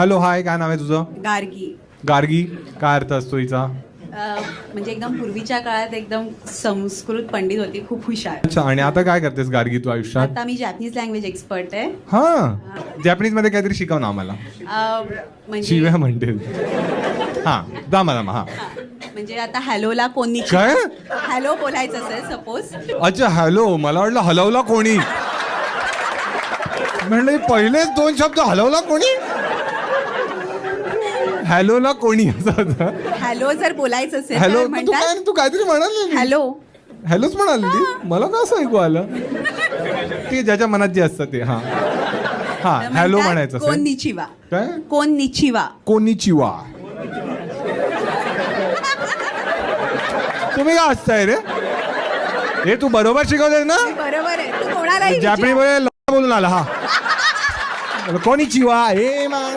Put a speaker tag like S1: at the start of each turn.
S1: Hello hi, काय नाव आहे तुझं?
S2: गार्गी.
S1: गार्गी. काय अर्थ असतो हिचा?
S2: म्हणजे एकदम पूर्वीच्या काळात एकदम संस्कृत पंडित होती, खूप हुशार.
S1: अच्छा, आणि आता काय करतेस गार्गी तू आयुष्यात?
S2: आता मी जॅपनीज लँग्वेज एक्सपर्ट आहे.
S1: हा, जॅपनीज मध्ये काहीतरी शिकव ना आम्हाला.
S2: म्हणजे
S1: शिव्या म्हणते. हा, दामा हा.
S2: म्हणजे आता हॅलोला कोणी
S1: काय?
S2: हॅलो बोलायचं असेल सपोज.
S1: अच्छा हॅलो, मला वाटलं हलवला कोणी. म्हणलं पहिलेच 2 शब्द हलवला कोणी. हॅलोला कोणी असं होतं.
S2: हॅलो जर बोलायचं असेल
S1: हॅलो
S2: तर
S1: तू
S2: म्हणतात
S1: काय, तू काहीतरी म्हणाली.
S2: हॅलो.
S1: हॅलोच म्हणाली. मला का असं ऐकू आलं. ते ज्याच्या मनात जे असतं ते. हा हा, हॅलो म्हणायचं असेल.
S2: कोनिचिवा.
S1: काय?
S2: कोनिचिवा.
S1: कोनिचिवा. तुम्ही काय हसताय रे? हे तू बरोबर शिकवतेस ना?
S2: बरोबर आहे. तू कोणालाही
S1: जॅपनी
S2: विचार.
S1: बोलून आला. हा, कोनिचिवा. हे मा